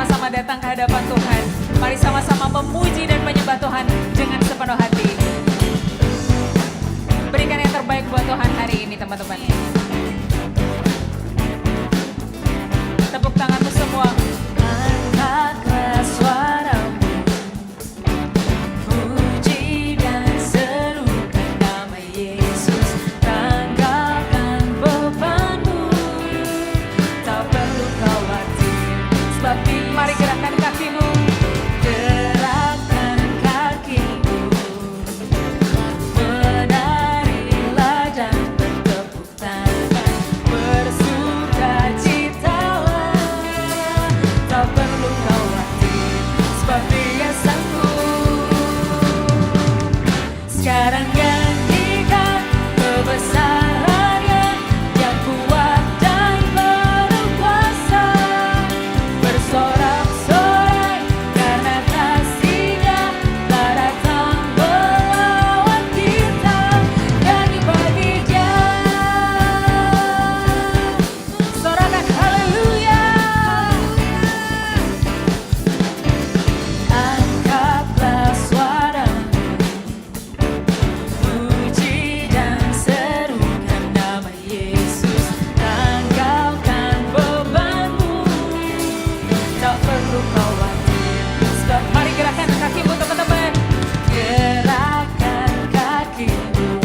sama-sama datang ke hadapan Tuhan. Mari sama-sama memuji dan menyembah Tuhan dengan sepenuh hati. Berikan yang terbaik buat Tuhan hari ini, teman-teman. Tepuk tanganmu semua. Angkatlah suaramu, puji dan serukan nama Yesus. Tanggalkan bebanmu, tak perlu khawatir. Sebab mari gerakkan kakimu, gerakkan kakimu, menarilah dan bertepuk tangan, bersukacitalah, tak perlu khawatir, sebab Dia sanggup. Sekarang nyanyikan kebesaran-Nya yang kuat dan berkuasa, bersorak-sorai karena kasih-Nya telah datang melawan kita. Nyanyi bagi Dia, sorakan haleluya. Angkatlah suaramu, puji dan serukan nama Yesus. Tanggalkan bebanmu, tak perlu khawatir. Sebab mari gerakkan kakimu, teman-teman. Gerakkan kakimu,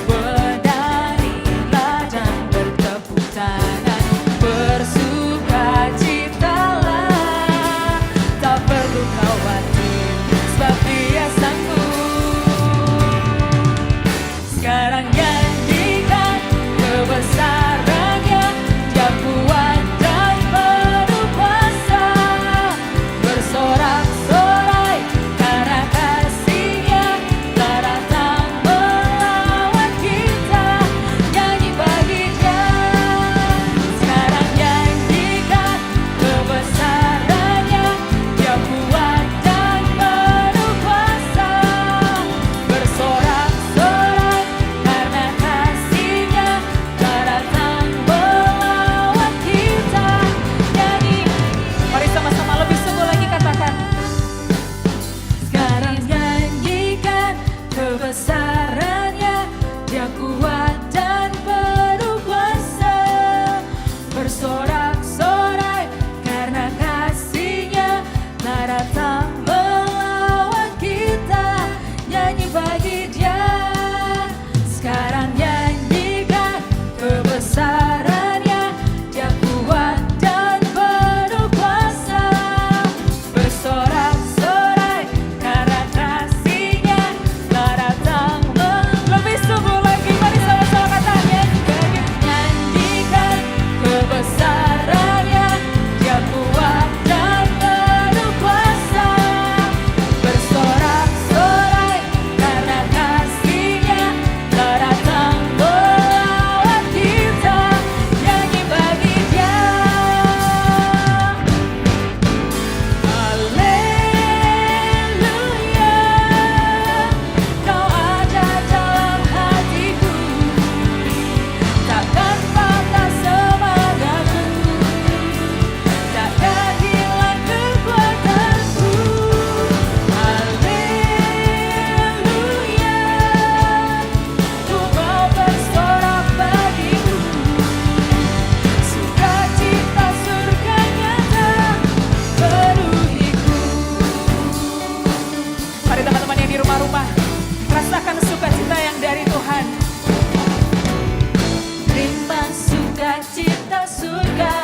berdarilah dan bertepuk tangan, bersukacitalah, tak perlu khawatir, sebab Dia sanggup. Sekarang nyanyikan kebesaran-Nya, Dia kuat dan berkuasa, bersorak-sorai karena kasih-Nya telah datang melawan kita. Nyanyi bagi Dia. Sekarang nyanyikan kebesaran-Nya, Dia kuat dan berkuasa, bersorak-sorai karena kasih-Nya telah datang melawan kita. Nyanyi, mari sama-sama lebih sungguh lagi katakan. Sekarang nyanyikan kebesaran-Nya, Dia kuat dan berkuasa, bersorak-sorai karena kasih-Nya telah datang melawan kita. Nyanyi bagi Dia. Sekarang nyanyikan kebesaran-Nya, Dia kuat dan berkuasa, bersorak-sorai karena kasih-Nya telah datang. Lebih sungguh lagi, mari sama-sama katakan. Nyanyikan kebesaran-Nya, Dia kuat dan berkuasa, bersorak-sorai karena kasih-Nya telah datang melawan kita. Nyanyi bagi Dia. Haleluya, Kau ada dalam hatiku, takkan patah semangatku, takkan hilang kekuatanku. Haleluya, ku mau bersorak bagimu, sukacita surga nyata penuhiku. Mari teman-teman yang di rumah-rumah, rasakan sukacita yang dari Tuhan. Terima sukacita surga,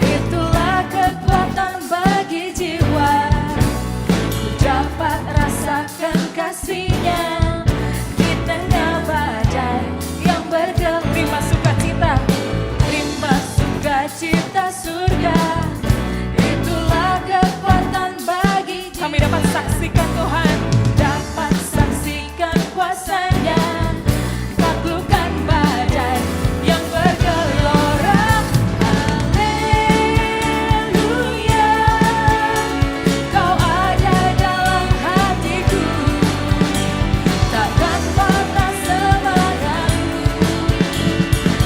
itulah kekuatan bagi jiwa. Ku dapat rasakan kasih-Nya di tengah badai yang bergelap. Terima sukacita, terima sukacita surga, itulah kekuatan bagi jiwa. Kami dapat saksikan Tuhan, dapat saksikan kuasa-Nya, taklukkan badai yang bergelora. Haleluya, Kau ada dalam hatiku, takkan patah semangatku,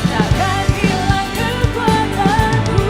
takkan hilang kekuatanku.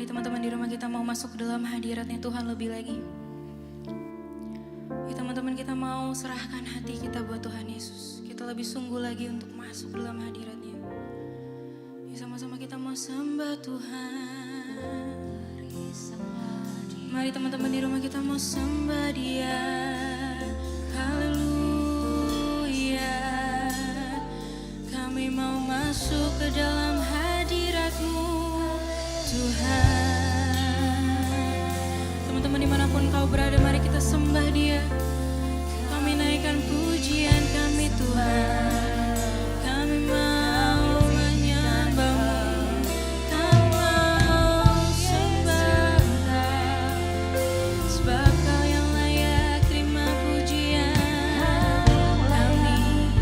Mari teman-teman di rumah kita mau masuk ke dalam hadiratnya Tuhan lebih lagi. Ya teman-teman, kita mau serahkan hati kita buat Tuhan Yesus. Kita lebih sungguh lagi untuk masuk ke dalam hadiratnya. Ya sama-sama kita mau sembah Tuhan. Mari teman-teman di rumah kita mau sembah Dia. Haleluya. Kami mau masuk ke dalam hadirat-Mu Tuhan. Teman-teman dimanapun kau berada, mari kita sembah Dia. Kami naikkan pujian kami Tuhan. Kami mau menyembah-Mu. Kami mau sembah Kau, sebab Kau yang layak terima pujian kami.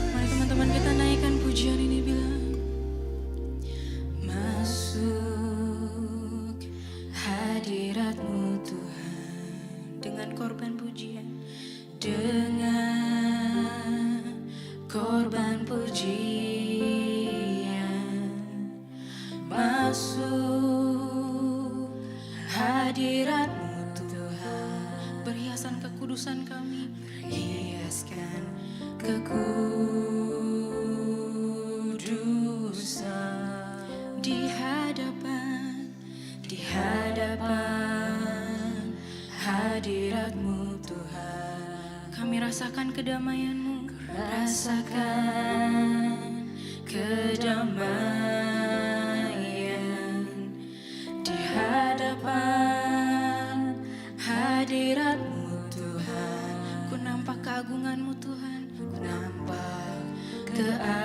Mari teman-teman kita naikkan pujian ini, bilang masuk hadirat-Mu Tuhan dengan korban pujian, dengan korban pujian. Masuk hadirat-Mu Tuhan, berhiasan kekudusan kami, berhiaskan kekudusan di hadapan hadirat-Mu Tuhan. Kami rasakan kedamaian-Mu, rasakan kedamaian di hadapan hadirat-Mu Tuhan. Ku nampak keagungan-Mu Tuhan, ku nampak keagungan.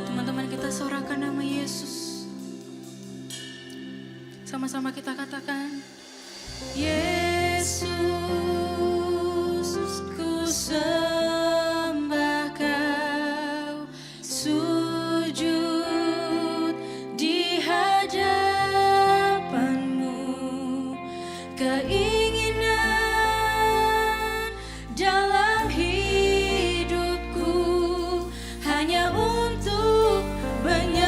Teman-teman kita sorakan nama Yesus. Sama-sama kita katakan, Yesus, ku sembah Kau, sujud di hadapan-Mu. Keinginan dalam hidupku hanya untuk menyembah-Mu.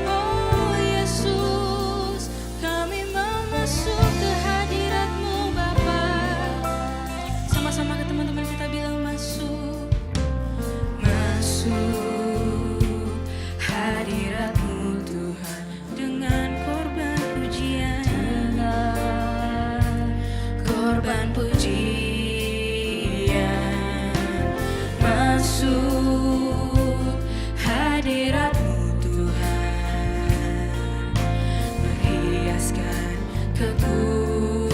Oh Yesus, kami mau masuk ke hadirat-Mu Bapa. Sama-sama ke teman-teman kita bilang masuk. Masuk hadirat-Mu Tuhan dengan korban pujian, dengan korban pujian. Masuk hadirat-Mu Tuhan, berhiaskan kekudusan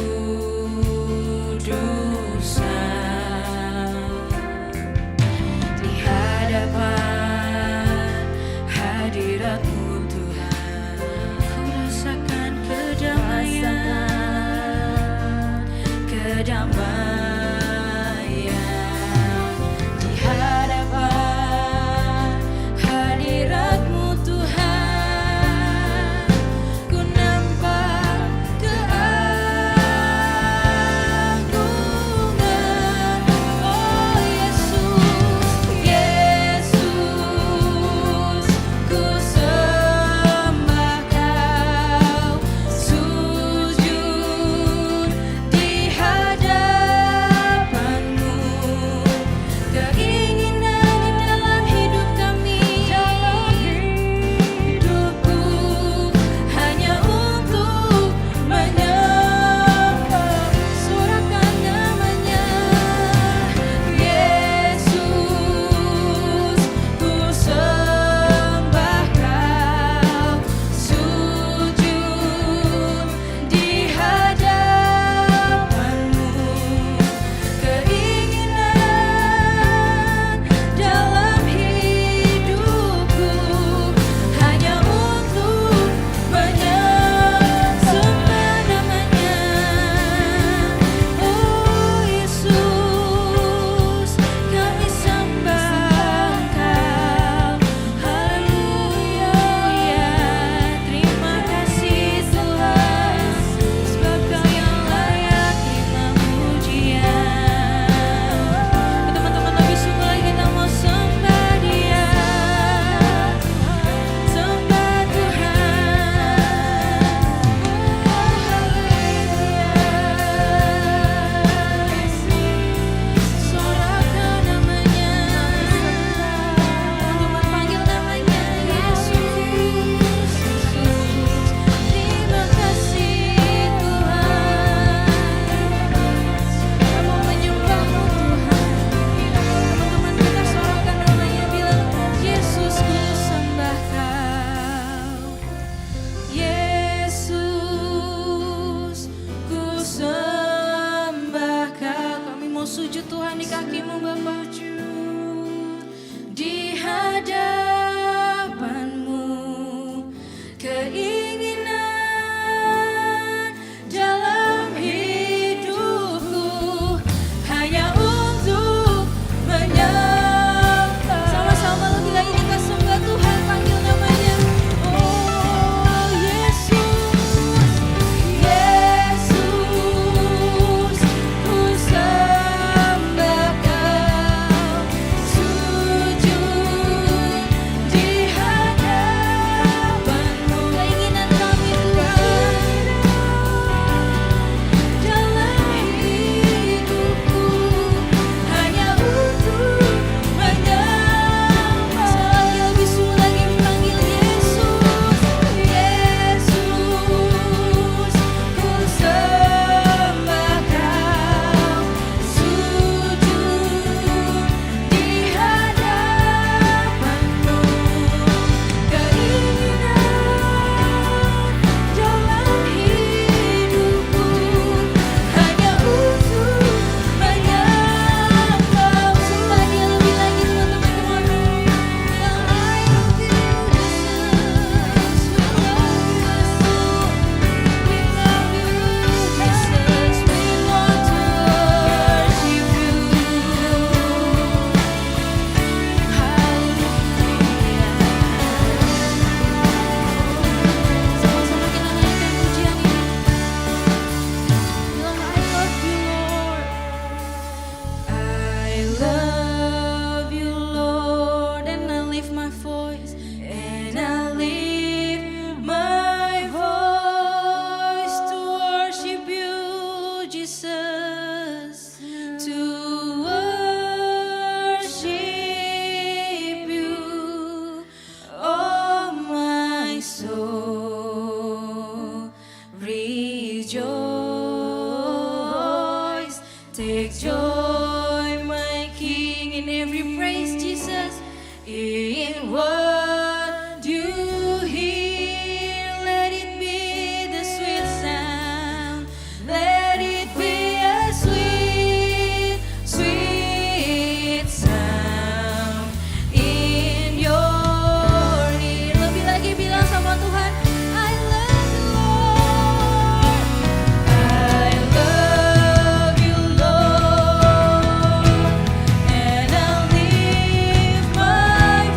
di hadapan hadirat-Mu Tuhan. Ku rasakan kedamaian, kedamaian di hadapan hadirat-Mu Tuhan. Ku nampak keagungan. Oh Yesus, Yesus, ku sembah Kau, sujud di hadapan Tuhan di kaki-Mu Bapa. Di hadapan-Mu keinginan dalam hidupku hanya untuk menyembah. Sama-sama lebih lagi kita sembah Tuhan, panggil namanya. Oh Yesus, Yesus, ku sembah Kau, sujud di hadapan-Mu. Keinginan kami Tuhan dalam hidupku hanya untuk menyembah. Selagi lebih sungguh lagi panggil Yesus, Yesus, ku sembah Kau, sujud di hadapan-Mu. Keinginan dalam hidupku hanya untuk menyembah. Sembah Dia lebih lagi teman-teman. Bilang I love you Jesus, we love you, we love you Jesus, we want to worship you. Sama-sama kita naikkan pujian ini. Bilang I love you Lord, and I lift my voice, and I lift my voice to worship you, Jesus, to worship you. Oh my soul, rejoice, take joy, my King, in every praise, Jesus, in what you hear. Let it be the sweet sound, let it be a sweet, sweet sound in your ear. Lebih lagi bilang sama Tuhan, I love you Lord, I love you Lord, and I'll lift my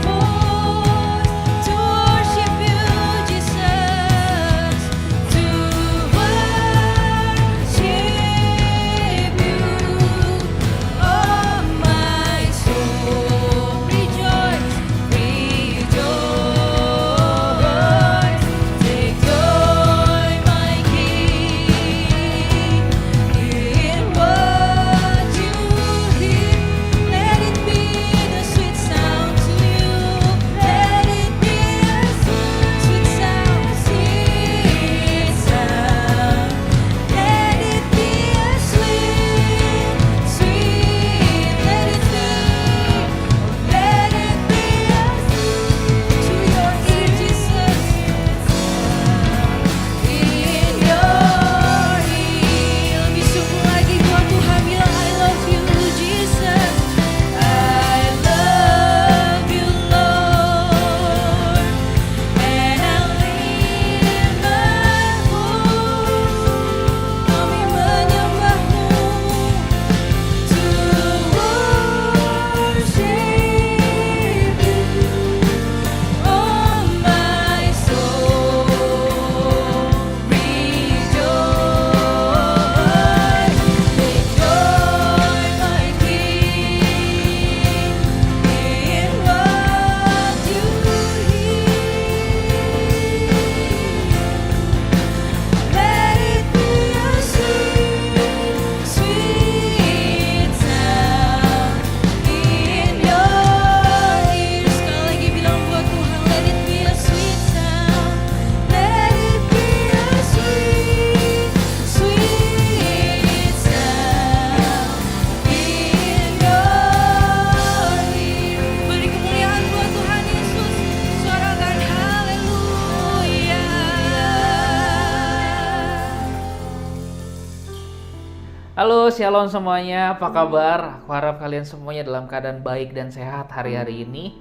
Halo, shalom semuanya, apa kabar? Aku harap kalian semuanya dalam keadaan baik dan sehat hari-hari ini.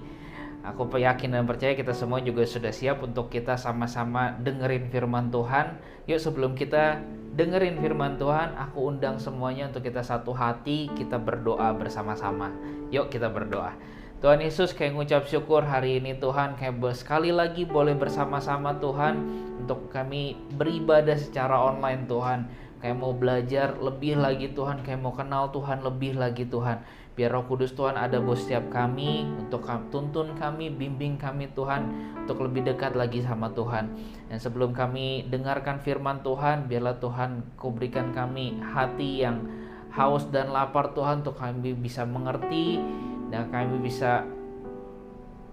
Aku yakin dan percaya kita semua juga sudah siap untuk kita sama-sama dengerin firman Tuhan. Yuk, sebelum kita dengerin firman Tuhan, aku undang semuanya untuk kita satu hati, kita berdoa bersama-sama. Yuk kita berdoa. Tuhan Yesus, kayak ngucap syukur hari ini Tuhan, kayak sekali lagi boleh bersama-sama Tuhan untuk kami beribadah secara online Tuhan. Kayak mau belajar lebih lagi Tuhan, kayak mau kenal Tuhan lebih lagi Tuhan. Biar Roh Kudus Tuhan ada buat setiap kami, untuk tuntun kami, bimbing kami Tuhan, untuk lebih dekat lagi sama Tuhan. Dan sebelum kami dengarkan firman Tuhan, biarlah Tuhan Kau berikan kami hati yang haus dan lapar Tuhan, untuk kami bisa mengerti dan kami bisa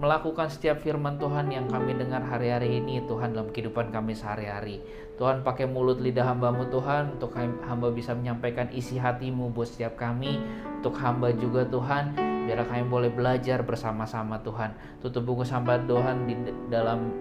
melakukan setiap firman Tuhan yang kami dengar hari-hari ini Tuhan dalam kehidupan kami sehari-hari. Tuhan pakai mulut lidah hamba-Mu Tuhan, untuk hamba bisa menyampaikan isi hati-Mu buat setiap kami. Untuk hamba juga Tuhan, biar kami boleh belajar bersama-sama Tuhan. Tutup bungkus hamba Tuhan di dalam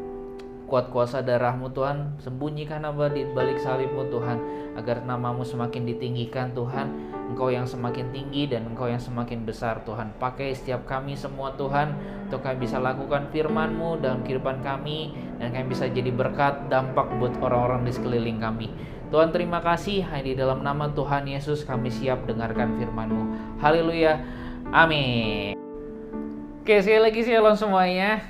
kuat kuasa darah-Mu Tuhan. Sembunyikan hamba di balik salib-Mu Tuhan, agar nama-Mu semakin ditinggikan Tuhan. Engkau yang semakin tinggi dan Engkau yang semakin besar Tuhan. Pakai setiap kami semua Tuhan, untuk kami bisa lakukan firman-Mu dalam kehidupan kami, dan kami bisa jadi berkat, dampak buat orang-orang di sekeliling kami. Tuhan terima kasih, hanya di dalam nama Tuhan Yesus kami siap dengarkan firman-Mu. Haleluya, amin. Oke, sekali lagi shalom semuanya.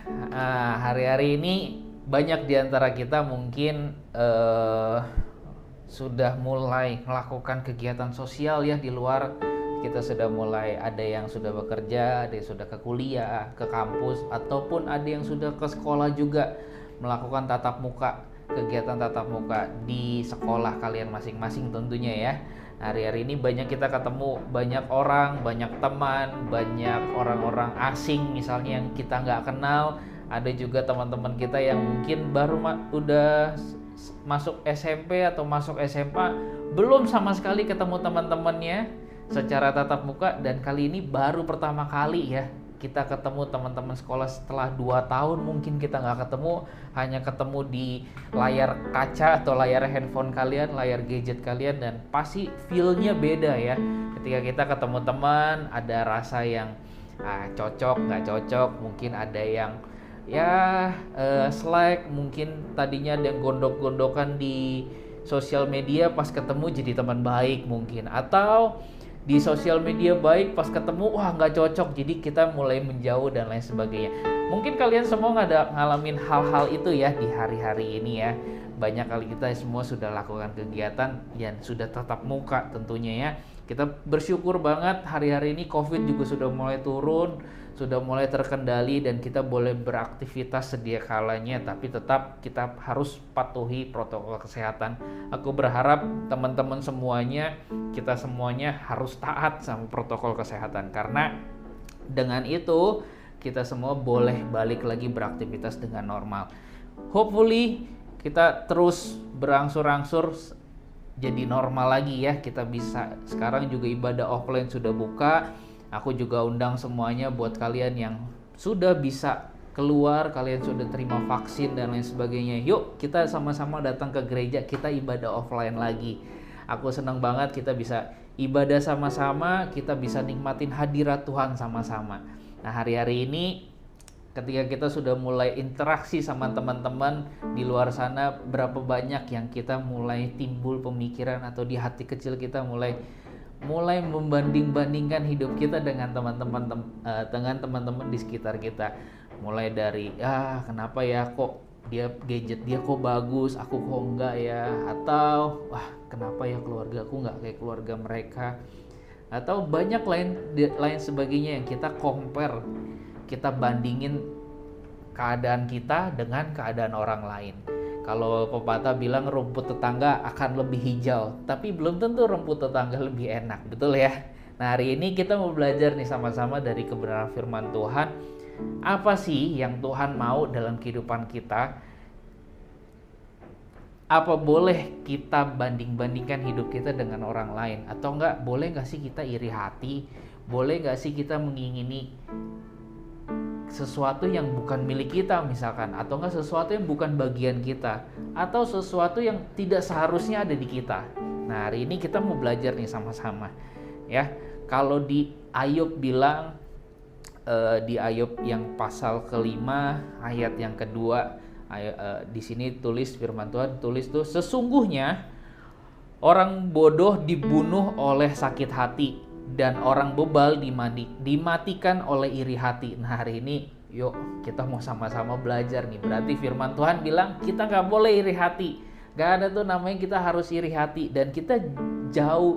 Hari-hari ini banyak di antara kita mungkin sudah mulai melakukan kegiatan sosial ya di luar. Kita sudah mulai, ada yang sudah bekerja, ada yang sudah ke kuliah, ke kampus, ataupun ada yang sudah ke sekolah juga melakukan tatap muka, kegiatan tatap muka di sekolah kalian masing-masing tentunya ya. Hari-hari ini banyak kita ketemu banyak orang, banyak teman, banyak orang-orang asing misalnya yang kita nggak kenal. Ada juga teman-teman kita yang mungkin baru udah masuk SMP atau masuk SMA, belum sama sekali ketemu teman-temannya secara tatap muka, dan kali ini baru pertama kali ya kita ketemu teman-teman sekolah setelah 2 tahun mungkin kita nggak ketemu, hanya ketemu di layar kaca atau layar handphone kalian, layar gadget kalian, dan pasti feel-nya beda ya. Ketika kita ketemu teman, ada rasa yang cocok, nggak cocok, mungkin ada yang Slack, mungkin tadinya ada yang gondok-gondokan di sosial media, pas ketemu jadi teman baik mungkin, atau di sosial media baik, pas ketemu wah nggak cocok, jadi kita mulai menjauh dan lain sebagainya. Mungkin kalian semua ngalamin hal-hal itu ya di hari-hari ini ya. Banyak kali kita semua sudah lakukan kegiatan yang sudah tatap muka tentunya ya. Kita bersyukur banget hari-hari ini COVID juga sudah mulai turun, sudah mulai terkendali, dan kita boleh beraktivitas sedia kalanya, tapi tetap kita harus patuhi protokol kesehatan. Aku berharap teman-teman semuanya, kita semuanya harus taat sama protokol kesehatan, karena dengan itu kita semua boleh balik lagi beraktivitas dengan normal. Hopefully kita terus berangsur-angsur jadi normal lagi ya. Kita bisa, sekarang juga ibadah offline sudah buka. Aku juga undang semuanya buat kalian yang sudah bisa keluar, kalian sudah terima vaksin dan lain sebagainya. Yuk kita sama-sama datang ke gereja, kita ibadah offline lagi. Aku senang banget kita bisa ibadah sama-sama, kita bisa nikmatin hadirat Tuhan sama-sama. Nah, hari-hari ini ketika kita sudah mulai interaksi sama teman-teman di luar sana, berapa banyak yang kita mulai timbul pemikiran atau di hati kecil kita mulai membanding-bandingkan hidup kita dengan teman-teman di sekitar kita. Mulai dari kenapa ya kok gadget dia kok bagus, aku kok enggak ya, atau kenapa ya keluarga aku enggak kayak keluarga mereka, atau banyak lain sebagainya yang kita compare, kita bandingin keadaan kita dengan keadaan orang lain. Kalau pepatah bilang rumput tetangga akan lebih hijau, tapi belum tentu rumput tetangga lebih enak, betul ya? Nah, hari ini kita mau belajar nih sama-sama dari kebenaran firman Tuhan. Apa sih yang Tuhan mau dalam kehidupan kita? Apa boleh kita banding-bandingkan hidup kita dengan orang lain? Atau enggak, boleh enggak sih kita iri hati? Boleh enggak sih kita mengingini sesuatu yang bukan milik kita misalkan, atau enggak sesuatu yang bukan bagian kita, atau sesuatu yang tidak seharusnya ada di kita. Nah, hari ini kita mau belajar nih sama-sama ya. Kalau di Ayub bilang di Ayub yang pasal kelima ayat yang kedua, di sini tulis firman Tuhan tulis tuh, sesungguhnya orang bodoh dibunuh oleh sakit hati dan orang bebal dimatikan oleh iri hati. Nah, hari ini yuk kita mau sama-sama belajar nih. Berarti firman Tuhan bilang kita nggak boleh iri hati. Gak ada tuh namanya kita harus iri hati, dan kita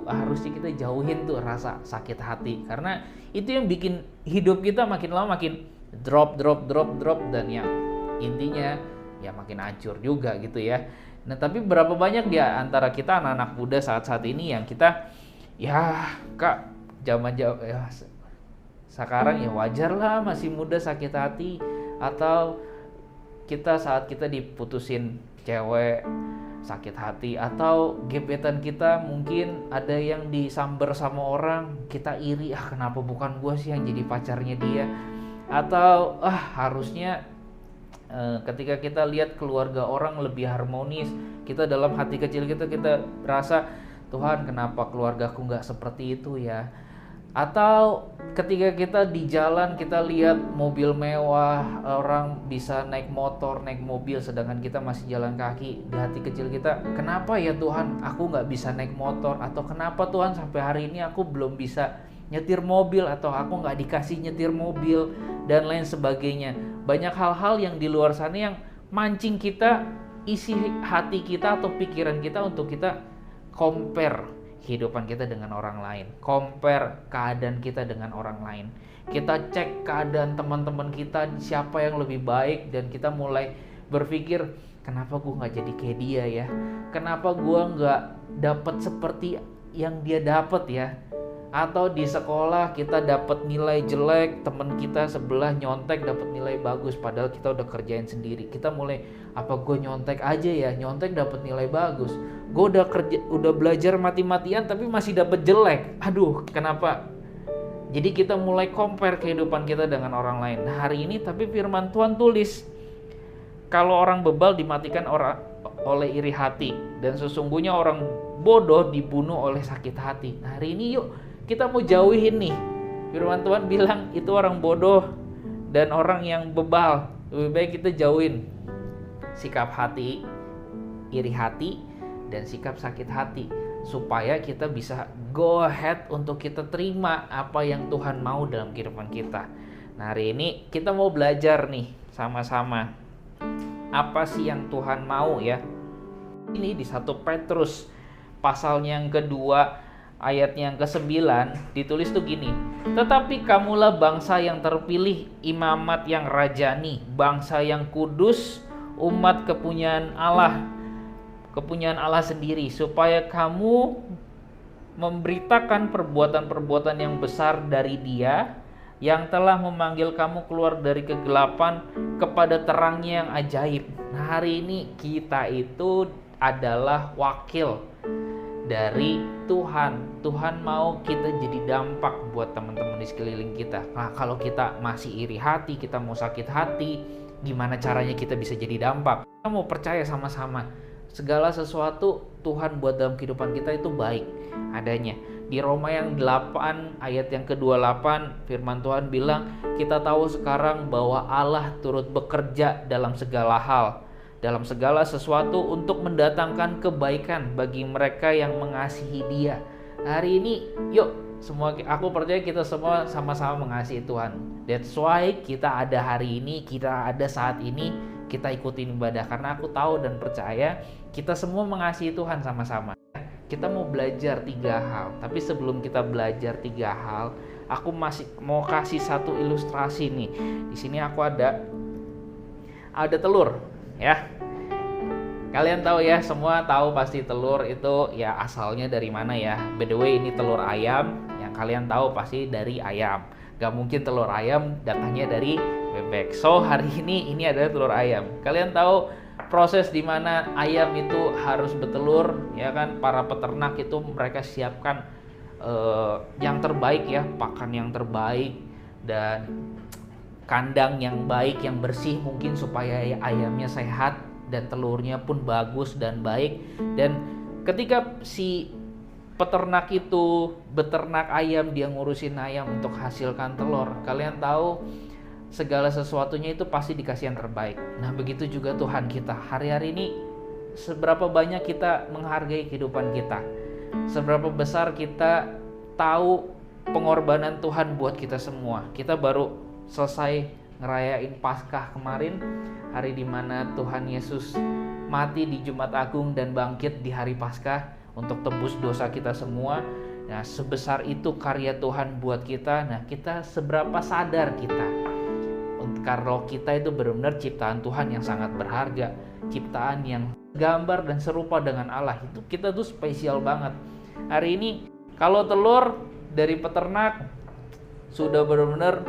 harusnya kita jauhin tuh rasa sakit hati, karena itu yang bikin hidup kita makin lama makin drop, dan yang intinya ya makin hancur juga gitu ya. Nah, tapi berapa banyak dia antara kita anak-anak muda saat ini yang kita ya kak zaman ya sekarang ya wajar lah masih muda sakit hati, atau kita saat kita diputusin cewek sakit hati, atau gebetan kita mungkin ada yang disamber sama orang, kita iri, kenapa bukan gue sih yang jadi pacarnya dia, atau harusnya ketika kita lihat keluarga orang lebih harmonis, kita dalam hati kecil kita rasa Tuhan kenapa keluargaku nggak seperti itu ya. Atau ketika kita di jalan kita lihat mobil mewah, orang bisa naik motor, naik mobil, sedangkan kita masih jalan kaki. Di hati kecil kita, kenapa ya Tuhan aku gak bisa naik motor? Atau kenapa Tuhan sampai hari ini aku belum bisa nyetir mobil, atau aku gak dikasih nyetir mobil, dan lain sebagainya. Banyak hal-hal yang di luar sana yang mancing kita, isi hati kita atau pikiran kita untuk kita compare kehidupan kita dengan orang lain, compare keadaan kita dengan orang lain. Kita cek keadaan teman-teman kita, siapa yang lebih baik, dan kita mulai berpikir, kenapa gue gak jadi kayak dia ya, kenapa gue gak dapat seperti yang dia dapat ya. Atau di sekolah kita dapat nilai jelek, teman kita sebelah nyontek dapat nilai bagus, padahal kita udah kerjain sendiri. Kita mulai, apa gue nyontek aja ya, nyontek dapat nilai bagus. Gue udah belajar mati-matian tapi masih dapat jelek. Aduh, kenapa? Jadi kita mulai compare kehidupan kita dengan orang lain. Nah, hari ini tapi firman Tuhan tulis, kalau orang bebal dimatikan oleh iri hati, dan sesungguhnya orang bodoh dibunuh oleh sakit hati. Nah, hari ini yuk kita mau jauhin nih. Firman Tuhan bilang itu orang bodoh dan orang yang bebal. Lebih baik kita jauhin sikap hati, iri hati, dan sikap sakit hati, supaya kita bisa go ahead untuk kita terima apa yang Tuhan mau dalam kehidupan kita. Nah, hari ini kita mau belajar nih sama-sama apa sih yang Tuhan mau ya. Ini di 1 Petrus pasalnya yang kedua ayat yang ke-9 ditulis tuh gini, tetapi kamulah bangsa yang terpilih, imamat yang rajani, bangsa yang kudus, umat kepunyaan Allah sendiri, supaya kamu memberitakan perbuatan-perbuatan yang besar dari Dia yang telah memanggil kamu keluar dari kegelapan kepada terangnya yang ajaib. Nah, hari ini kita itu adalah wakil dari Tuhan. Tuhan mau kita jadi dampak buat teman-teman di sekeliling kita. Nah, kalau kita masih iri hati, kita mau sakit hati, gimana caranya kita bisa jadi dampak? Kita mau percaya sama-sama, segala sesuatu Tuhan buat dalam kehidupan kita itu baik adanya. Di Roma yang 8 ayat yang ke-28 firman Tuhan bilang, kita tahu sekarang bahwa Allah turut bekerja dalam segala hal, dalam segala sesuatu untuk mendatangkan kebaikan bagi mereka yang mengasihi Dia. Hari ini yuk semua, aku percaya kita semua sama-sama mengasihi Tuhan. That's why kita ada hari ini, kita ada saat ini, kita ikutin ibadah, karena aku tahu dan percaya kita semua mengasihi Tuhan sama-sama. Kita mau belajar 3 hal, tapi sebelum kita belajar 3 hal, aku masih mau kasih satu ilustrasi nih. Di sini aku ada telur, ya. Kalian tahu ya, semua tahu pasti telur itu ya asalnya dari mana ya. By the way, ini telur ayam, yang kalian tahu pasti dari ayam. Gak mungkin telur ayam datangnya dari bebek. So hari ini adalah telur ayam. Kalian tahu proses di mana ayam itu harus bertelur, ya kan? Para peternak itu mereka siapkan yang terbaik ya, pakan yang terbaik dan kandang yang baik, yang bersih mungkin, supaya ayamnya sehat dan telurnya pun bagus dan baik. Dan ketika si peternak itu beternak ayam, dia ngurusin ayam untuk hasilkan telur. Kalian tahu segala sesuatunya itu pasti dikasih yang terbaik. Nah begitu juga Tuhan kita. Hari-hari ini seberapa banyak kita menghargai kehidupan kita, seberapa besar kita tahu pengorbanan Tuhan buat kita semua. Kita baru selesai ngerayain Paskah kemarin, hari dimana Tuhan Yesus mati di Jumat Agung dan bangkit di hari Paskah untuk tebus dosa kita semua. Nah sebesar itu karya Tuhan buat kita. Nah kita seberapa sadar kita kalau kita itu benar-benar ciptaan Tuhan yang sangat berharga, ciptaan yang gambar dan serupa dengan Allah. Itu kita tuh spesial banget. Hari ini kalau telur dari peternak sudah benar-benar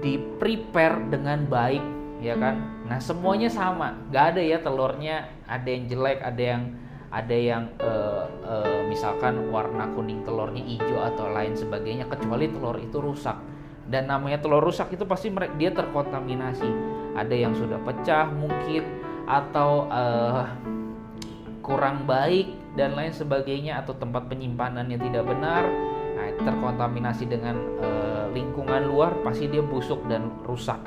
di prepare dengan baik, ya kan? Nah semuanya sama, gak ada ya telurnya ada yang jelek, ada yang misalkan warna kuning telurnya hijau atau lain sebagainya, kecuali telur itu rusak. Dan namanya telur rusak itu pasti dia terkontaminasi. Ada yang sudah pecah mungkin, atau kurang baik dan lain sebagainya, atau tempat penyimpanannya tidak benar. Nah, terkontaminasi dengan lingkungan luar, pasti dia busuk dan rusak.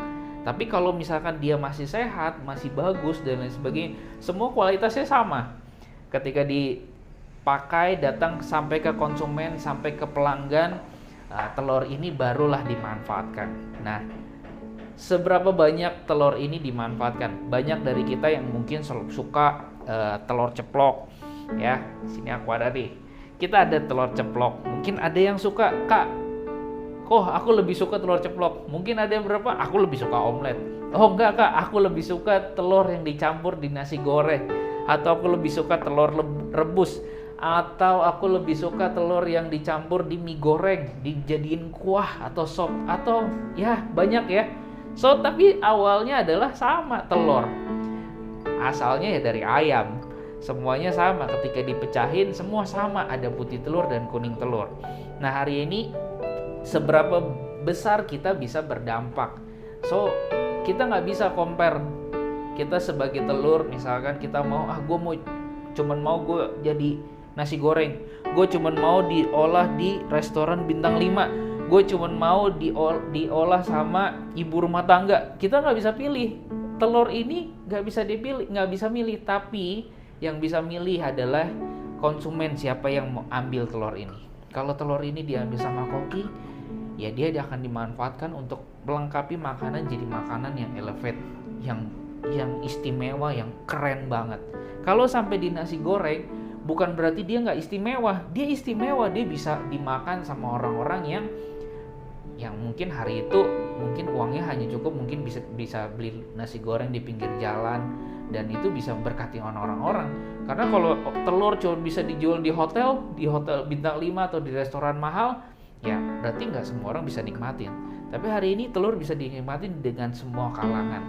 Tapi kalau misalkan dia masih sehat, masih bagus dan lain sebagainya, semua kualitasnya sama. Ketika dipakai, datang sampai ke konsumen, sampai ke pelanggan, telur ini barulah dimanfaatkan. Nah, seberapa banyak telur ini dimanfaatkan? Banyak dari kita yang mungkin suka telur ceplok, ya. Sini aku ada nih. Kita ada telur ceplok. Mungkin ada yang suka, Kak, aku lebih suka telur ceplok. Mungkin ada yang berapa? Aku lebih suka omelet. Oh enggak Kak, aku lebih suka telur yang dicampur di nasi goreng. Atau aku lebih suka telur rebus. Atau aku lebih suka telur yang dicampur di mie goreng, dijadiin kuah atau sop, atau ya banyak ya. So tapi awalnya adalah sama, telur. Asalnya ya dari ayam. Semuanya sama, ketika dipecahin semua sama, ada putih telur dan kuning telur. Nah hari ini seberapa besar kita bisa berdampak. So kita nggak bisa compare. Kita sebagai telur, misalkan kita mau cuman mau gue jadi nasi goreng, gue cuman mau diolah di restoran bintang 5, gue cuman mau diolah sama ibu rumah tangga. Kita nggak bisa pilih. Telur ini nggak bisa dipilih, nggak bisa milih. Tapi yang bisa milih adalah konsumen, siapa yang mau ambil telur ini. Kalau telur ini diambil sama koki, ya dia akan dimanfaatkan untuk melengkapi makanan jadi makanan yang elevate, yang istimewa, yang keren banget. Kalau sampai di nasi goreng, bukan berarti dia nggak istimewa. Dia istimewa, dia bisa dimakan sama orang-orang yang mungkin hari itu mungkin uangnya hanya cukup, mungkin bisa beli nasi goreng di pinggir jalan, dan itu bisa berkati orang-orang. Karena kalau telur cuma bisa dijual di hotel bintang 5 atau di restoran mahal, ya berarti nggak semua orang bisa nikmatin. Tapi hari ini telur bisa dinikmatin dengan semua kalangan,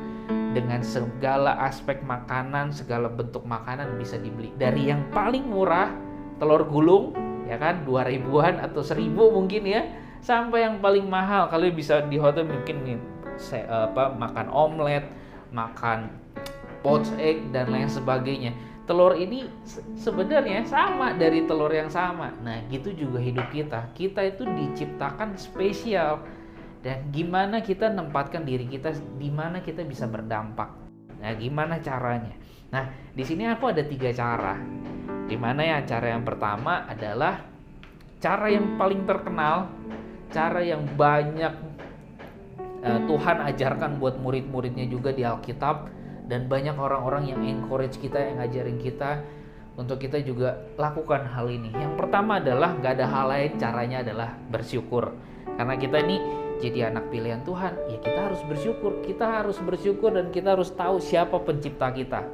dengan segala aspek makanan, segala bentuk makanan bisa dibeli. Dari yang paling murah, telur gulung, ya kan, 2.000-an atau 1.000 mungkin ya, sampai yang paling mahal. Kalian bisa di hotel mungkin makan omelet, makan poached egg dan lain sebagainya. Telur ini sebenarnya sama dari telur yang sama. Nah, gitu juga hidup kita. Kita itu diciptakan spesial. Dan gimana kita nempatkan diri kita, di mana kita bisa berdampak. Nah, gimana caranya? Nah, di sini aku ada 3 cara. Dimana ya, cara yang pertama adalah cara yang paling terkenal, cara yang banyak Tuhan ajarkan buat murid-muridnya juga di Alkitab, dan banyak orang-orang yang encourage kita, yang ngajarin kita untuk kita juga lakukan hal ini. Yang pertama adalah gak ada hal lain, caranya adalah bersyukur. Karena kita ini jadi anak pilihan Tuhan, ya kita harus bersyukur. Kita harus bersyukur dan kita harus tahu siapa pencipta kita,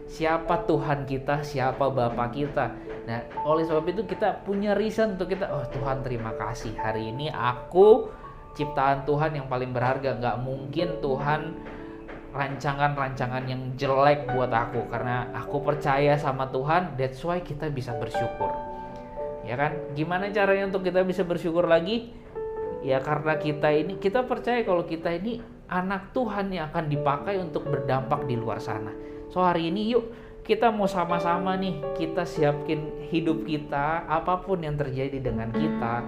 siapa Tuhan kita, siapa Bapa kita. Nah, oleh sebab itu kita punya reason untuk kita, Tuhan terima kasih, hari ini aku ciptaan Tuhan yang paling berharga. Gak mungkin Tuhan rancangan-rancangan yang jelek buat aku, karena aku percaya sama Tuhan. That's why kita bisa bersyukur, ya kan? Gimana caranya untuk kita bisa bersyukur lagi? Ya karena kita percaya kalau kita ini anak Tuhan yang akan dipakai untuk berdampak di luar sana. So hari ini yuk kita mau sama-sama nih, kita siapin hidup kita, apapun yang terjadi dengan kita,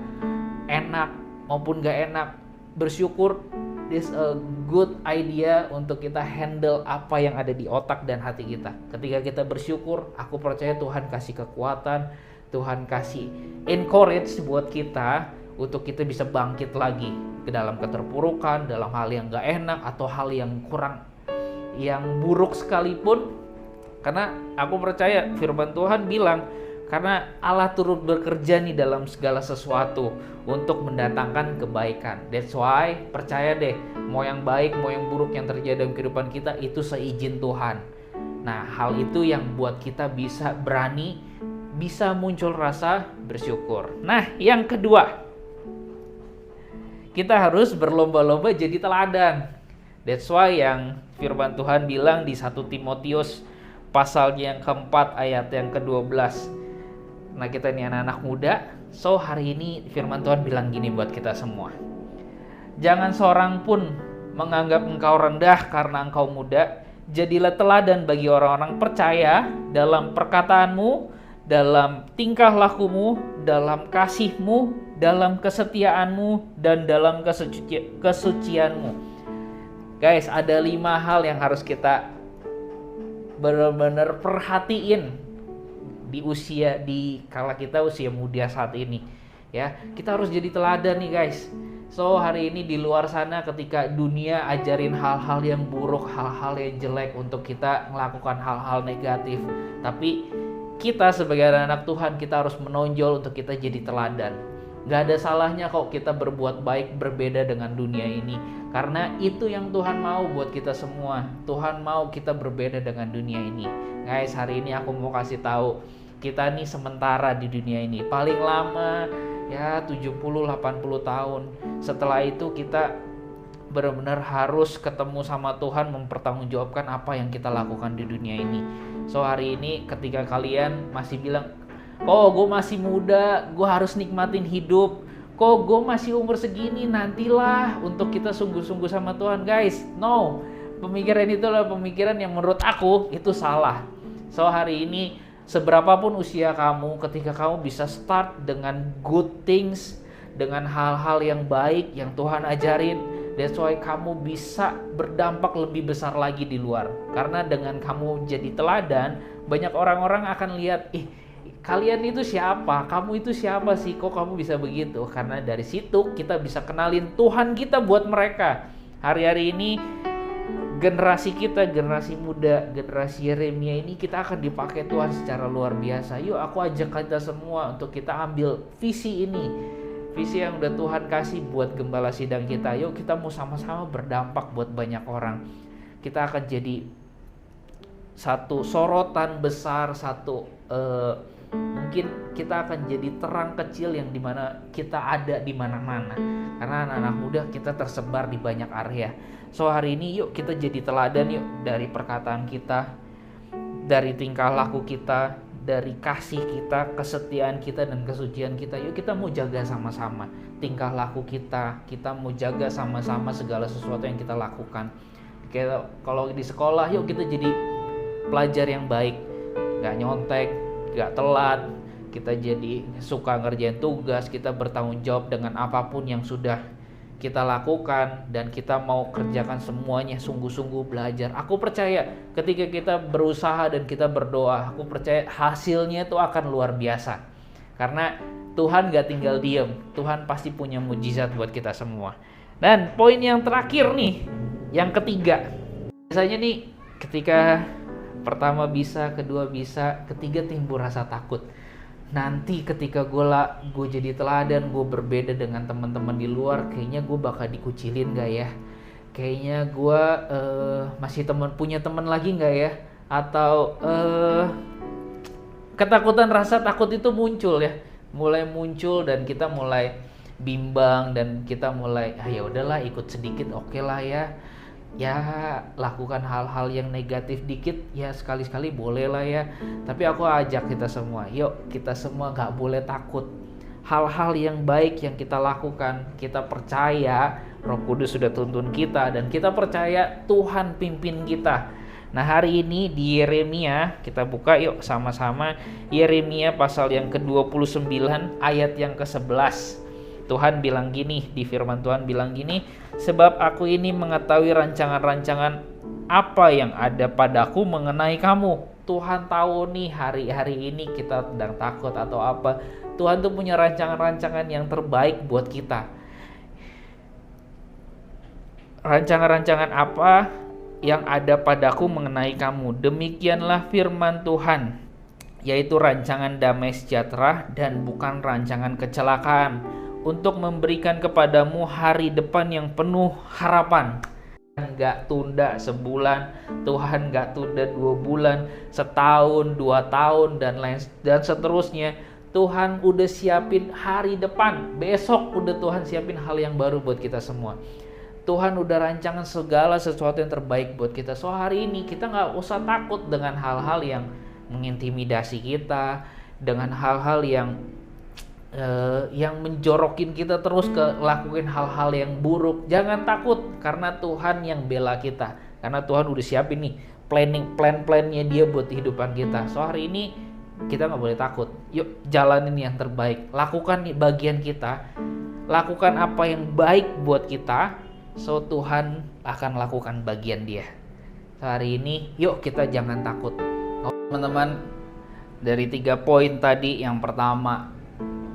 enak maupun gak enak, bersyukur. This a good idea untuk kita handle apa yang ada di otak dan hati kita. Ketika kita bersyukur, aku percaya Tuhan kasih kekuatan, Tuhan kasih encourage buat kita untuk kita bisa bangkit lagi ke dalam keterpurukan, dalam hal yang gak enak atau hal yang kurang, yang buruk sekalipun. Karena aku percaya firman Tuhan bilang, karena Allah turut bekerja nih dalam segala sesuatu untuk mendatangkan kebaikan. That's why percaya deh, mau yang baik, mau yang buruk yang terjadi dalam kehidupan kita itu seizin Tuhan. Nah, hal itu yang buat kita bisa berani, bisa muncul rasa bersyukur. Nah, yang kedua, kita harus berlomba-lomba jadi teladan. That's why yang firman Tuhan bilang di 1 Timotius pasalnya yang keempat ayat yang ke-12. Nah, kita ini anak-anak muda, so hari ini firman Tuhan bilang gini buat kita semua. Jangan seorang pun menganggap engkau rendah karena engkau muda. Jadilah teladan bagi orang-orang percaya dalam perkataanmu, dalam tingkah lakumu, dalam kasihmu, dalam kesetiaanmu, dan dalam kesucianmu. Guys, ada 5 hal yang harus kita benar-benar perhatiin di kala kita usia muda saat ini, ya. Kita harus jadi teladan nih, guys. So hari ini di luar sana ketika dunia ajarin hal-hal yang buruk, hal-hal yang jelek untuk kita melakukan hal-hal negatif, tapi kita sebagai anak Tuhan kita harus menonjol untuk kita jadi teladan. Gak ada salahnya kok kita berbuat baik berbeda dengan dunia ini, karena itu yang Tuhan mau buat kita semua. Tuhan mau kita berbeda dengan dunia ini. Guys, hari ini aku mau kasih tahu, kita nih sementara di dunia ini, paling lama ya 70-80 tahun. Setelah itu kita benar-benar harus ketemu sama Tuhan, mempertanggungjawabkan apa yang kita lakukan di dunia ini. So hari ini ketika kalian masih bilang, "Oh, gue masih muda, gue harus nikmatin hidup. Kok gue masih umur segini, nantilah untuk kita sungguh-sungguh sama Tuhan." Guys, no. Pemikiran itu adalah pemikiran yang menurut aku itu salah. So hari ini seberapapun usia kamu, ketika kamu bisa start dengan good things, dengan hal-hal yang baik yang Tuhan ajarin, that's why kamu bisa berdampak lebih besar lagi di luar. Karena dengan kamu jadi teladan, banyak orang-orang akan lihat, kalian itu siapa? Kamu itu siapa sih? Kok kamu bisa begitu? Karena dari situ kita bisa kenalin Tuhan kita buat mereka. Hari-hari ini generasi kita, generasi muda, generasi Yeremia ini kita akan dipakai Tuhan secara luar biasa. Yuk aku ajak kita semua untuk kita ambil visi ini, visi yang udah Tuhan kasih buat gembala sidang kita. Yuk kita mau sama-sama berdampak buat banyak orang. Kita akan jadi satu sorotan besar, mungkin kita akan jadi terang kecil yang dimana kita ada di mana-mana. Karena anak-anak muda kita tersebar di banyak area. So hari ini yuk kita jadi teladan yuk, dari perkataan kita, dari tingkah laku kita, dari kasih kita, kesetiaan kita, dan kesucian kita. Yuk kita mau jaga sama-sama tingkah laku kita, kita mau jaga sama-sama segala sesuatu yang kita lakukan. Kalau di sekolah yuk kita jadi pelajar yang baik, gak nyontek, gak telat, kita jadi suka ngerjain tugas, kita bertanggung jawab dengan apapun yang sudah kita lakukan, dan kita mau kerjakan semuanya sungguh-sungguh belajar. Aku percaya ketika kita berusaha dan kita berdoa, aku percaya hasilnya itu akan luar biasa. Karena Tuhan gak tinggal diem, Tuhan pasti punya mujizat buat kita semua. Dan poin yang terakhir nih, yang ketiga. Biasanya nih ketika pertama bisa, kedua bisa, ketiga timbul rasa takut. Nanti ketika gue jadi teladan, gue berbeda dengan teman-teman di luar, kayaknya gue bakal dikucilin gak ya? Kayaknya gue masih punya teman lagi gak ya? Atau ketakutan, rasa takut itu muncul ya, mulai muncul, dan kita mulai bimbang, dan kita mulai ya udahlah ikut sedikit, oke lah ya. Ya lakukan hal-hal yang negatif dikit ya, sekali-sekali boleh lah ya. Tapi aku ajak kita semua, yuk kita semua gak boleh takut. Hal-hal yang baik yang kita lakukan, kita percaya Roh Kudus sudah tuntun kita, dan kita percaya Tuhan pimpin kita. Nah, hari ini di Yeremia, kita buka yuk sama-sama Yeremia pasal yang ke-29 ayat yang ke-11. Tuhan bilang gini, di firman Tuhan bilang gini, sebab aku ini mengetahui rancangan-rancangan apa yang ada padaku mengenai kamu. Tuhan tahu nih hari-hari ini kita sedang takut atau apa. Tuhan tuh punya rancangan-rancangan yang terbaik buat kita. Rancangan-rancangan apa yang ada padaku mengenai kamu? Demikianlah firman Tuhan, yaitu rancangan damai sejahtera dan bukan rancangan kecelakaan, untuk memberikan kepadamu hari depan yang penuh harapan. Nggak tunda sebulan, Tuhan nggak tunda 2 bulan, setahun, 2 tahun, dan seterusnya. Tuhan udah siapin hari depan, besok udah Tuhan siapin hal yang baru buat kita semua. Tuhan udah rancangan segala sesuatu yang terbaik buat kita. So hari ini kita nggak usah takut dengan hal-hal yang mengintimidasi kita, dengan hal-hal yang menjorokin kita terus ke lakuin hal-hal yang buruk. Jangan takut, karena Tuhan yang bela kita. Karena Tuhan udah siapin nih plan-plannya Dia buat kehidupan kita. So hari ini kita nggak boleh takut. Yuk jalanin yang terbaik. Lakukan nih bagian kita. Lakukan apa yang baik buat kita. So Tuhan akan lakukan bagian Dia. Hari ini yuk kita jangan takut. Teman-teman, dari 3 poin tadi, yang pertama,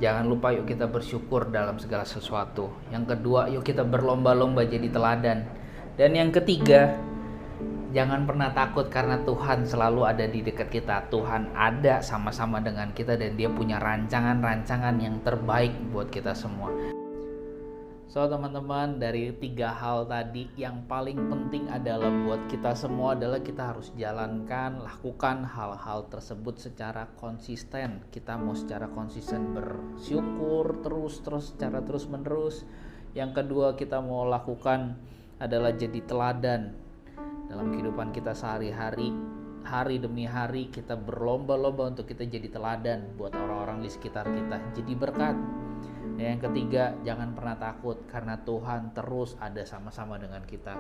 jangan lupa yuk kita bersyukur dalam segala sesuatu. Yang kedua, yuk kita berlomba-lomba jadi teladan. Dan yang ketiga, jangan pernah takut karena Tuhan selalu ada di dekat kita. Tuhan ada sama-sama dengan kita dan Dia punya rancangan-rancangan yang terbaik buat kita semua. So teman-teman, dari 3 hal tadi, yang paling penting adalah buat kita semua adalah kita harus lakukan hal-hal tersebut secara konsisten. Kita mau secara konsisten bersyukur terus secara terus menerus. Yang kedua, kita mau lakukan adalah jadi teladan dalam kehidupan kita sehari-hari. Hari demi hari kita berlomba-lomba untuk kita jadi teladan buat orang-orang di sekitar kita, jadi berkat. Dan yang ketiga, jangan pernah takut karena Tuhan terus ada sama-sama dengan kita.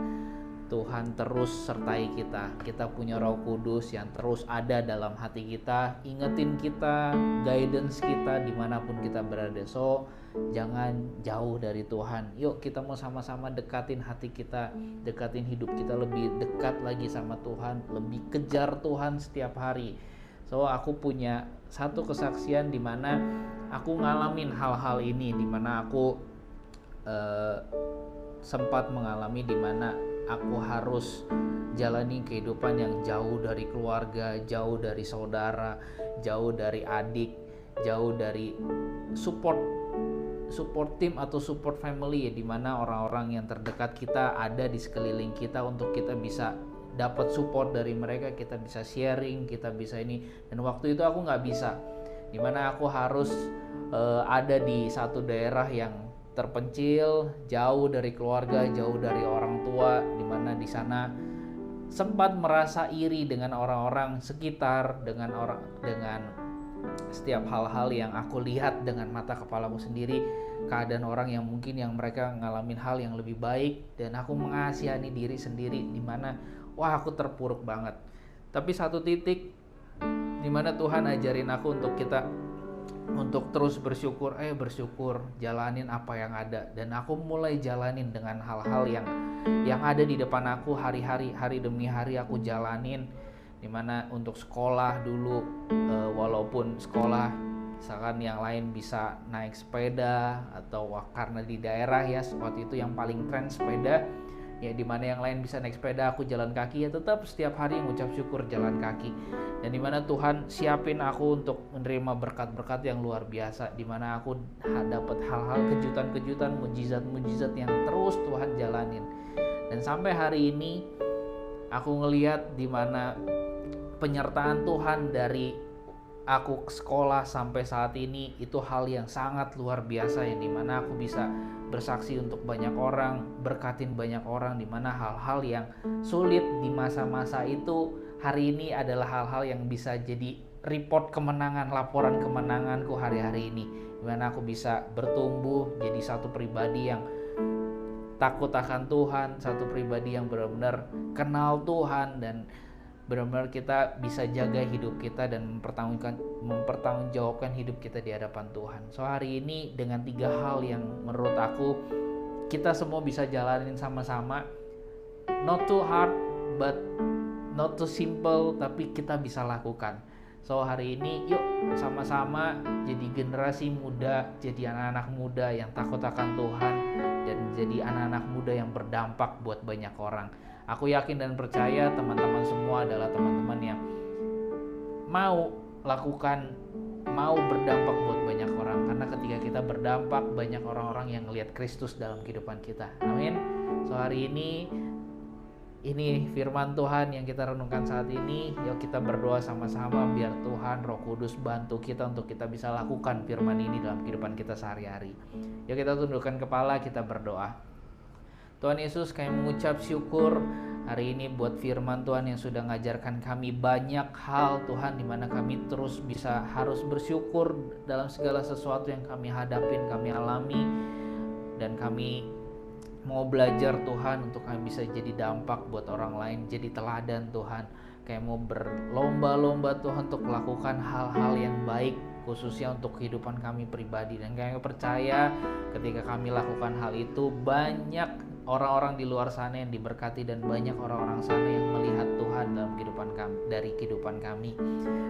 Tuhan terus sertai kita. Kita punya Roh Kudus yang terus ada dalam hati kita, ingetin kita, guidance kita dimanapun kita berada. So jangan jauh dari Tuhan. Yuk kita mau sama-sama dekatin hati kita, dekatin hidup kita lebih dekat lagi sama Tuhan, lebih kejar Tuhan setiap hari. So aku punya satu kesaksian di mana aku ngalamin hal-hal ini, di mana aku sempat mengalami di mana aku harus jalani kehidupan yang jauh dari keluarga, jauh dari saudara, jauh dari adik, jauh dari support team atau support family, ya, di mana orang-orang yang terdekat kita ada di sekeliling kita untuk kita bisa dapat support dari mereka, kita bisa sharing, kita bisa ini. Dan waktu itu aku nggak bisa, dimana aku harus ada di satu daerah yang terpencil, jauh dari keluarga, jauh dari orang tua, dimana di sana sempat merasa iri dengan orang-orang sekitar, dengan setiap hal-hal yang aku lihat dengan mata kepalaku sendiri, keadaan orang yang mungkin yang mereka ngalamin hal yang lebih baik, dan aku mengasihani diri sendiri di mana wah aku terpuruk banget. Tapi satu titik di mana Tuhan ajarin aku untuk terus bersyukur, jalanin apa yang ada. Dan aku mulai jalanin dengan hal-hal yang ada di depan aku, hari demi hari aku jalanin. Dimana untuk sekolah dulu, walaupun sekolah misalkan yang lain bisa naik sepeda, atau karena di daerah ya waktu itu yang paling tren sepeda, ya dimana yang lain bisa naik sepeda, aku jalan kaki, ya tetap setiap hari mengucap syukur jalan kaki. Dan dimana Tuhan siapin aku untuk menerima berkat-berkat yang luar biasa, dimana aku dapat hal-hal kejutan-kejutan, mujizat-mujizat yang terus Tuhan jalanin. Dan sampai hari ini aku ngelihat dimana penyertaan Tuhan dari aku sekolah sampai saat ini itu hal yang sangat luar biasa, yang dimana aku bisa bersaksi untuk banyak orang, berkatin banyak orang, dimana hal-hal yang sulit di masa-masa itu hari ini adalah hal-hal yang bisa jadi report kemenangan, laporan kemenanganku hari-hari ini, dimana aku bisa bertumbuh jadi satu pribadi yang takut akan Tuhan, satu pribadi yang benar-benar kenal Tuhan, dan benar-benar kita bisa jaga hidup kita dan mempertanggungjawabkan hidup kita di hadapan Tuhan. So hari ini dengan 3 hal yang menurut aku kita semua bisa jalanin sama-sama, not too hard but not too simple, tapi kita bisa lakukan. So hari ini yuk sama-sama jadi generasi muda, jadi anak-anak muda yang takut akan Tuhan, dan jadi anak-anak muda yang berdampak buat banyak orang. Aku yakin dan percaya teman-teman semua adalah teman-teman yang mau berdampak buat banyak orang. Karena ketika kita berdampak, banyak orang-orang yang ngelihat Kristus dalam kehidupan kita. Amin. So hari ini firman Tuhan yang kita renungkan saat ini. Yuk kita berdoa sama-sama biar Tuhan Roh Kudus bantu kita untuk kita bisa lakukan firman ini dalam kehidupan kita sehari-hari. Yuk kita tundukkan kepala, kita berdoa. Tuhan Yesus, kami mengucap syukur hari ini buat firman Tuhan yang sudah mengajarkan kami banyak hal Tuhan, dimana kami terus harus bersyukur dalam segala sesuatu yang kami hadapin, kami alami, dan kami mau belajar Tuhan untuk kami bisa jadi dampak buat orang lain, jadi teladan Tuhan. Kayak mau berlomba-lomba Tuhan untuk melakukan hal-hal yang baik, khususnya untuk kehidupan kami pribadi. Dan kami percaya ketika kami lakukan hal itu, banyak orang-orang di luar sana yang diberkati dan banyak orang-orang sana yang melihat Tuhan dalam kehidupan kami.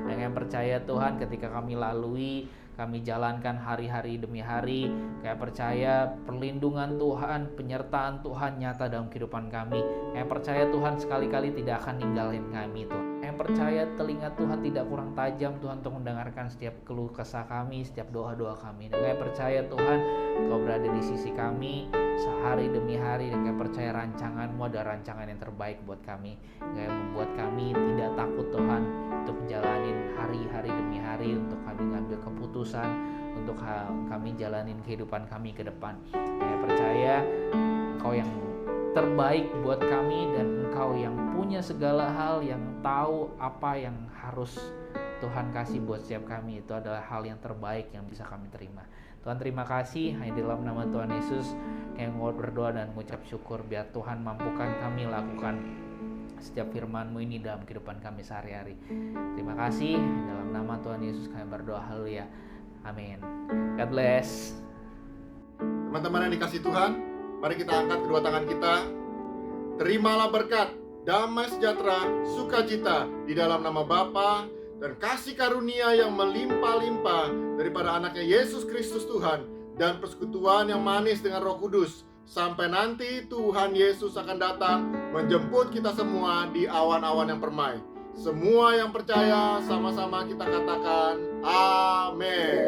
Dan kami percaya Tuhan ketika kami lalui, kami jalankan hari-hari demi hari, kayak percaya perlindungan Tuhan, penyertaan Tuhan nyata dalam kehidupan kami. Kayak percaya Tuhan sekali-kali tidak akan ninggalin kami Tuhan. Kayak percaya telinga Tuhan tidak kurang tajam Tuhan untuk mendengarkan setiap keluh kesah kami, setiap doa-doa kami. Dan kayak percaya Tuhan Kau berada di sisi kami sehari demi hari, dan kayak percaya rancangan-Mu ada rancangan yang terbaik buat kami. Kayak membuat kami tidak takut Tuhan untuk jalanin hari-hari demi hari, untuk kami ngambil keputusan, untuk kami jalanin kehidupan kami ke depan. Kayak percaya Engkau yang terbaik buat kami, dan Engkau yang punya segala hal, yang tahu apa yang harus Tuhan kasih buat setiap kami. Itu adalah hal yang terbaik yang bisa kami terima. Tuhan terima kasih, hanya dalam nama Tuhan Yesus kami mau berdoa dan mengucap syukur biar Tuhan mampukan kami lakukan setiap firman-Mu ini dalam kehidupan kami sehari-hari. Terima kasih, dalam nama Tuhan Yesus kami berdoa, haleluya, amin. God bless. Teman-teman yang dikasih Tuhan, mari kita angkat kedua tangan kita. Terimalah berkat, damai sejahtera, sukacita di dalam nama Bapa dan kasih karunia yang melimpah-limpah daripada anaknya Yesus Kristus Tuhan, dan persekutuan yang manis dengan Roh Kudus, sampai nanti Tuhan Yesus akan datang menjemput kita semua di awan-awan yang permai. Semua yang percaya sama-sama kita katakan amin.